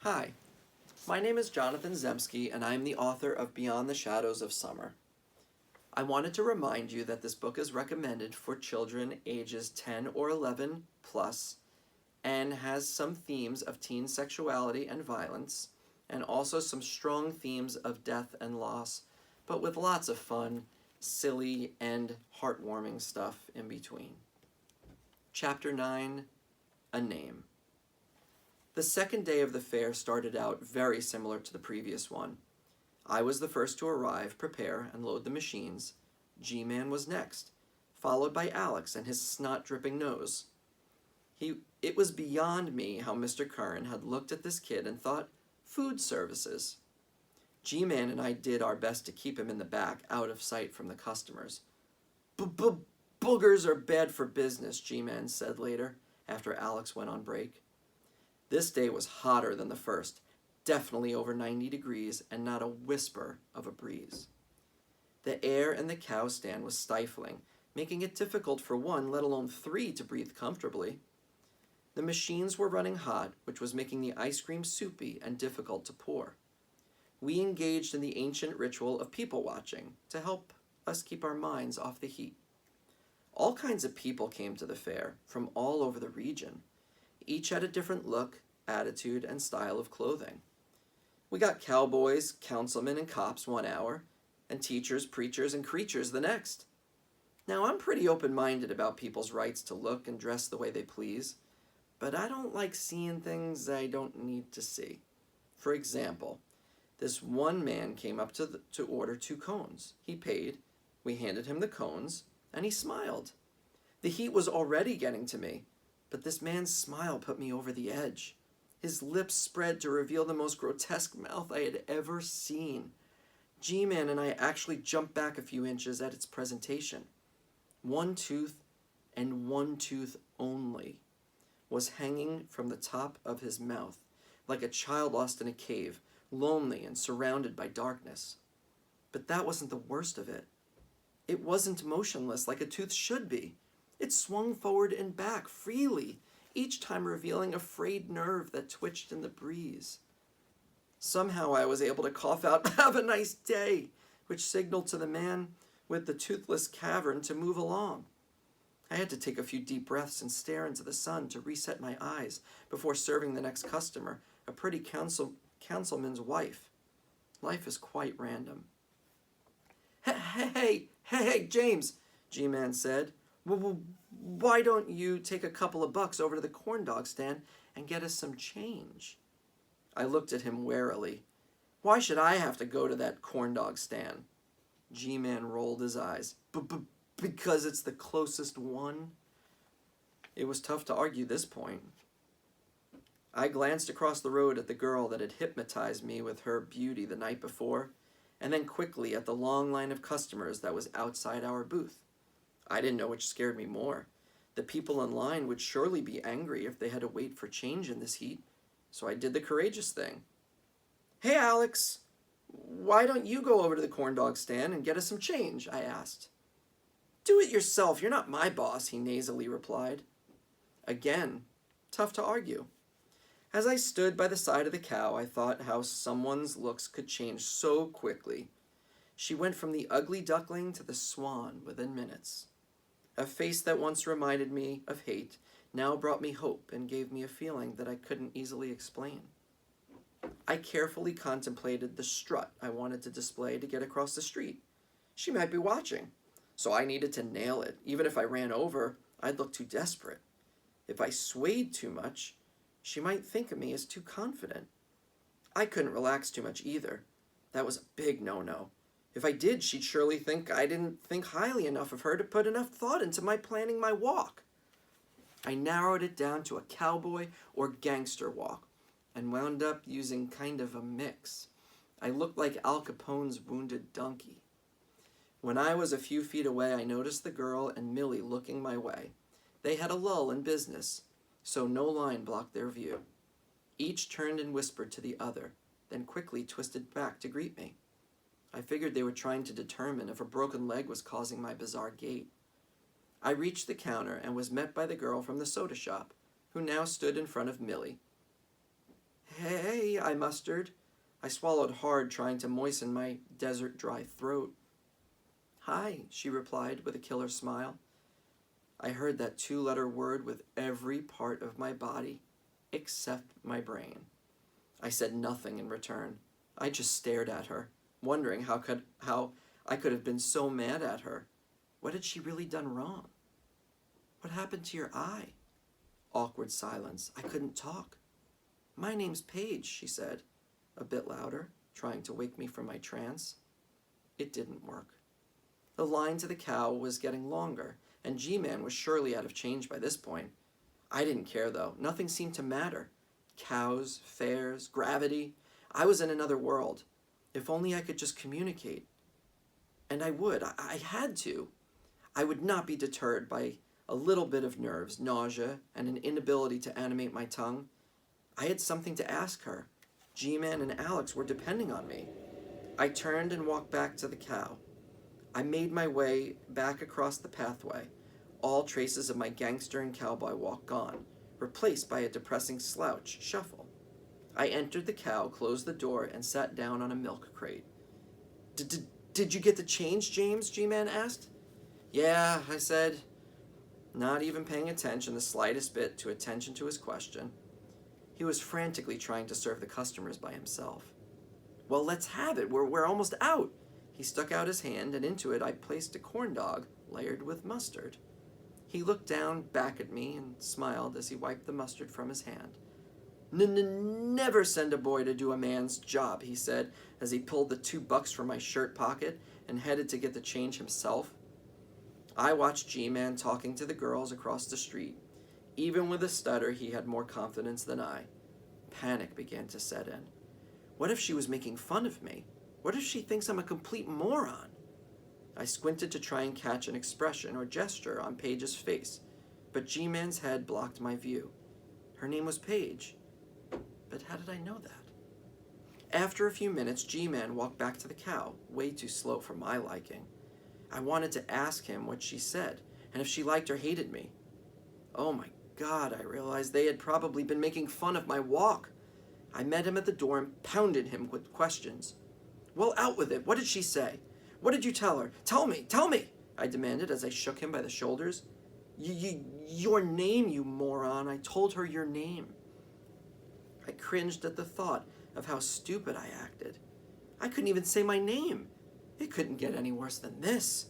Hi, my name is Jonathan Zemsky, and I am the author of Beyond the Shadows of Summer. I wanted to remind you that this book is recommended for children ages 10 or 11 plus and has some themes of teen sexuality and violence, and also some strong themes of death and loss, but with lots of fun, silly, and heartwarming stuff in between. Chapter 9, A Name. The second day of the fair started out very similar to the previous one. I was the first to arrive, prepare, and load the machines. G-Man was next, followed by Alex and his snot-dripping nose. It was beyond me how Mr. Curran had looked at this kid and thought, food services. G-Man and I did our best to keep him in the back, out of sight from the customers. Boogers are bad for business, G-Man said later, after Alex went on break. This day was hotter than the first, definitely over 90 degrees, and not a whisper of a breeze. The air in the cow stand was stifling, making it difficult for one, let alone three, to breathe comfortably. The machines were running hot, which was making the ice cream soupy and difficult to pour. We engaged in the ancient ritual of people watching to help us keep our minds off the heat. All kinds of people came to the fair, from all over the region. Each had a different look, attitude, and style of clothing. We got cowboys, councilmen, and cops 1 hour, and teachers, preachers, and creatures the next. Now, I'm pretty open-minded about people's rights to look and dress the way they please, but I don't like seeing things I don't need to see. For example, this one man came up to order 2 cones. He paid, we handed him the cones, and he smiled. The heat was already getting to me, but this man's smile put me over the edge. His lips spread to reveal the most grotesque mouth I had ever seen. G-Man and I actually jumped back a few inches at its presentation. 1 tooth, and 1 tooth only, was hanging from the top of his mouth, like a child lost in a cave, lonely and surrounded by darkness. But that wasn't the worst of it. It wasn't motionless like a tooth should be. It swung forward and back freely, each time revealing a frayed nerve that twitched in the breeze. Somehow I was able to cough out, "Have a nice day," which signaled to the man with the toothless cavern to move along. I had to take a few deep breaths and stare into the sun to reset my eyes before serving the next customer, a pretty councilman's wife. Life is quite random. Hey, James, G-Man said. Well, why don't you take a couple of bucks over to the corn dog stand and get us some change? I looked at him warily. Why should I have to go to that corn dog stand? G-Man rolled his eyes. Because it's the closest one? It was tough to argue this point. I glanced across the road at the girl that had hypnotized me with her beauty the night before, and then quickly at the long line of customers that was outside our booth. I didn't know which scared me more. The people in line would surely be angry if they had to wait for change in this heat, so I did the courageous thing. Hey, Alex, why don't you go over to the corn dog stand and get us some change? I asked. Do it yourself, you're not my boss, he nasally replied. Again, tough to argue. As I stood by the side of the cow, I thought how someone's looks could change so quickly. She went from the ugly duckling to the swan within minutes. A face that once reminded me of hate now brought me hope and gave me a feeling that I couldn't easily explain. I carefully contemplated the strut I wanted to display to get across the street. She might be watching, so I needed to nail it. Even if I ran over, I'd look too desperate. If I swayed too much, she might think of me as too confident. I couldn't relax too much either. That was a big no-no. If I did, she'd surely think I didn't think highly enough of her to put enough thought into my planning my walk. I narrowed it down to a cowboy or gangster walk and wound up using kind of a mix. I looked like Al Capone's wounded donkey. When I was a few feet away, I noticed the girl and Millie looking my way. They had a lull in business, so no line blocked their view. Each turned and whispered to the other, then quickly twisted back to greet me. I figured they were trying to determine if a broken leg was causing my bizarre gait. I reached the counter and was met by the girl from the soda shop, who now stood in front of Millie. Hey, I mustered. I swallowed hard, trying to moisten my desert-dry throat. Hi, she replied with a killer smile. I heard that two-letter word with every part of my body, except my brain. I said nothing in return. I just stared at her, wondering how I could have been so mad at her. What had she really done wrong? What happened to your eye? Awkward silence. I couldn't talk. My name's Paige, she said, a bit louder, trying to wake me from my trance. It didn't work. The line to the cow was getting longer, and G-Man was surely out of change by this point. I didn't care, though. Nothing seemed to matter. Cows, fares, gravity. I was in another world. If only I could just communicate. And I would. I had to. I would not be deterred by a little bit of nerves, nausea, and an inability to animate my tongue. I had something to ask her. G-Man and Alex were depending on me. I turned and walked back to the cow. I made my way back across the pathway, all traces of my gangster and cowboy walk gone, replaced by a depressing slouch shuffle. I entered the cow, closed the door, and sat down on a milk crate. Did you get the change, James? G-Man asked. Yeah, I said, not even paying attention the slightest bit to attention to his question. He was frantically trying to serve the customers by himself. Well, let's have it. We're almost out. He stuck out his hand, and into it I placed a corn dog layered with mustard. He looked down back at me and smiled as he wiped the mustard from his hand. Never send a boy to do a man's job, he said, as he pulled the $2 from my shirt pocket and headed to get the change himself. I watched G-Man talking to the girls across the street. Even with a stutter, he had more confidence than I. Panic began to set in. What if she was making fun of me? What if she thinks I'm a complete moron? I squinted to try and catch an expression or gesture on Paige's face, but G-Man's head blocked my view. Her name was Paige. But how did I know that? After a few minutes, G-Man walked back to the cow, way too slow for my liking. I wanted to ask him what she said, and if she liked or hated me. Oh my God, I realized they had probably been making fun of my walk. I met him at the door and pounded him with questions. Well, out with it. What did she say? What did you tell her? Tell me, I demanded as I shook him by the shoulders. Your name, you moron. I told her your name. I cringed at the thought of how stupid I acted. I couldn't even say my name. It couldn't get any worse than this.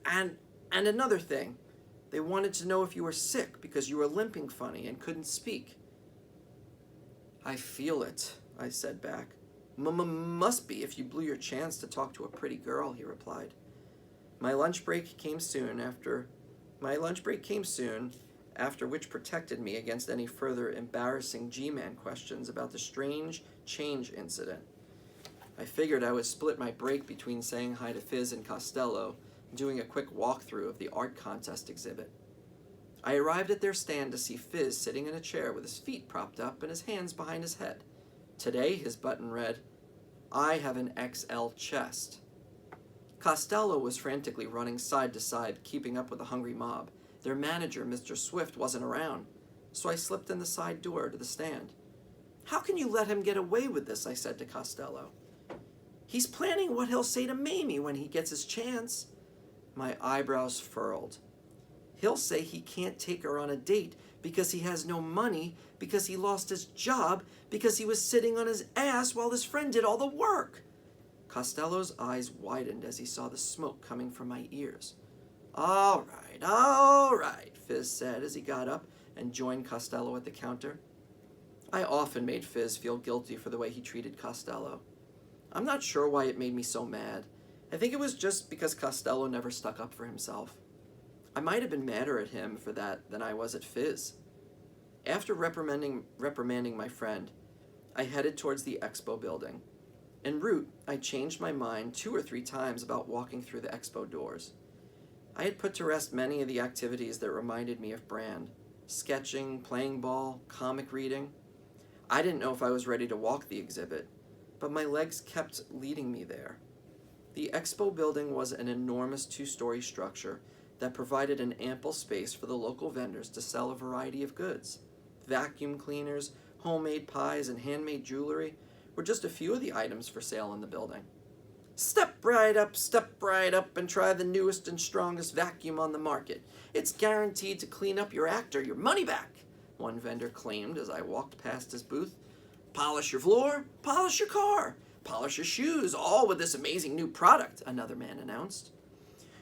And another thing. They wanted to know if you were sick because you were limping funny and couldn't speak. I feel it, I said back. Must be if you blew your chance to talk to a pretty girl, he replied. My lunch break came soon, after which protected me against any further embarrassing G-Man questions about the strange change incident. I figured I would split my break between saying hi to Fizz and Costello and doing a quick walkthrough of the art contest exhibit. I arrived at their stand to see Fizz sitting in a chair with his feet propped up and his hands behind his head. Today, his button read, I have an XL chest. Costello was frantically running side to side, keeping up with the hungry mob. Their manager, Mr. Swift, wasn't around, so I slipped in the side door to the stand. How can you let him get away with this, I said to Costello. He's planning what he'll say to Mamie when he gets his chance. My eyebrows furled. He'll say he can't take her on a date because he has no money, because he lost his job, because he was sitting on his ass while his friend did all the work. Costello's eyes widened as he saw the smoke coming from my ears. All right, Fizz said as he got up and joined Costello at the counter. I often made Fizz feel guilty for the way he treated Costello. I'm not sure why it made me so mad. I think it was just because Costello never stuck up for himself. I might have been madder at him for that than I was at Fizz. After reprimanding my friend, I headed towards the expo building. En route, I changed my mind 2 or 3 times about walking through the expo doors. I had put to rest many of the activities that reminded me of Brand. Sketching, playing ball, comic reading. I didn't know if I was ready to walk the exhibit, but my legs kept leading me there. The expo building was an enormous 2-story structure that provided an ample space for the local vendors to sell a variety of goods. Vacuum cleaners, Homemade pies and handmade jewelry were just a few of the items for sale in the building. Step right up, and try the newest and strongest vacuum on the market. It's guaranteed to clean up your act or your money back, one vendor claimed as I walked past his booth. Polish your floor, polish your car, polish your shoes, all with this amazing new product, another man announced.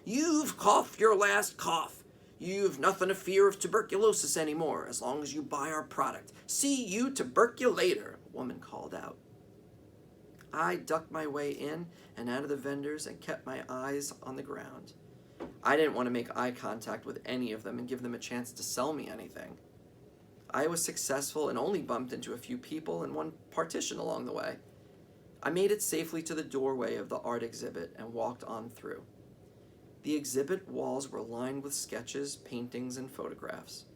You've coughed your last cough. You've nothing to fear of tuberculosis anymore as long as you buy our product. See you tuberculator, a woman called out. I ducked my way in and out of the vendors and kept my eyes on the ground. I didn't want to make eye contact with any of them and give them a chance to sell me anything. I was successful and only bumped into a few people and one partition along the way. I made it safely to the doorway of the art exhibit and walked on through. The exhibit walls were lined with sketches, paintings, and photographs.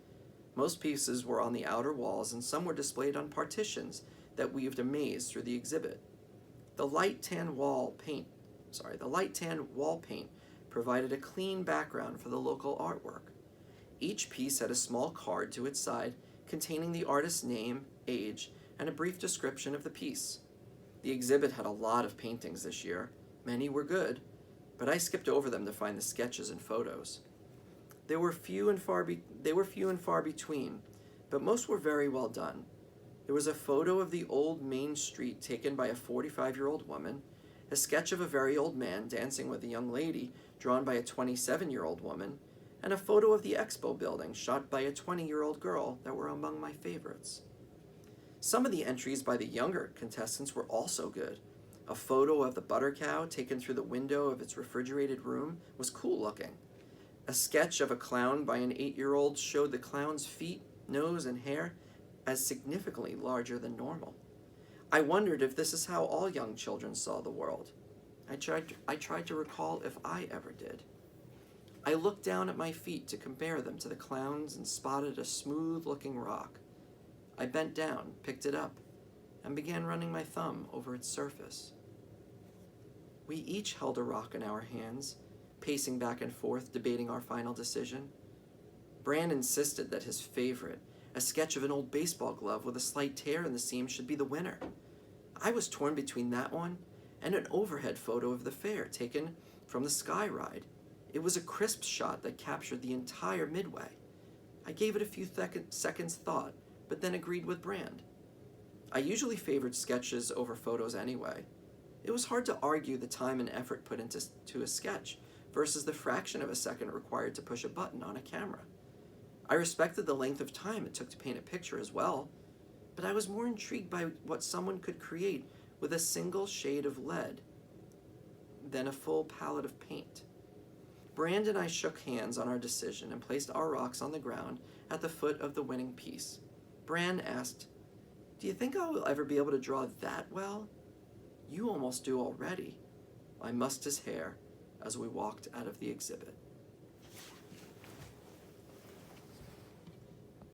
Most pieces were on the outer walls and some were displayed on partitions that weaved a maze through the exhibit. The light tan wall paint provided a clean background for the local artwork. Each piece had a small card to its side containing the artist's name, age, and a brief description of the piece. The exhibit had a lot of paintings this year. Many were good, but I skipped over them to find the sketches and photos. They were few and far between, but most were very well done. There was a photo of the old Main Street taken by a 45-year-old woman, a sketch of a very old man dancing with a young lady drawn by a 27-year-old woman, and a photo of the expo building shot by a 20-year-old girl that were among my favorites. Some of the entries by the younger contestants were also good. A photo of the butter cow taken through the window of its refrigerated room was cool looking. A sketch of a clown by an 8-year-old showed the clown's feet, nose, and hair as significantly larger than normal. I wondered if this is how all young children saw the world. I tried to recall if I ever did. I looked down at my feet to compare them to the clown's and spotted a smooth-looking rock. I bent down, picked it up, and began running my thumb over its surface. We each held a rock in our hands, pacing back and forth, debating our final decision. Bran insisted that his favorite, a sketch of an old baseball glove with a slight tear in the seam, should be the winner. I was torn between that one and an overhead photo of the fair taken from the Sky Ride. It was a crisp shot that captured the entire midway. I gave it a few seconds thought, but then agreed with Brand. I usually favored sketches over photos anyway. It was hard to argue the time and effort put into a sketch versus the fraction of a second required to push a button on a camera. I respected the length of time it took to paint a picture as well, but I was more intrigued by what someone could create with a single shade of lead than a full palette of paint. Brand and I shook hands on our decision and placed our rocks on the ground at the foot of the winning piece. Brand asked, "Do you think I will ever be able to draw that well?" "You almost do already." I mussed his hair as we walked out of the exhibit.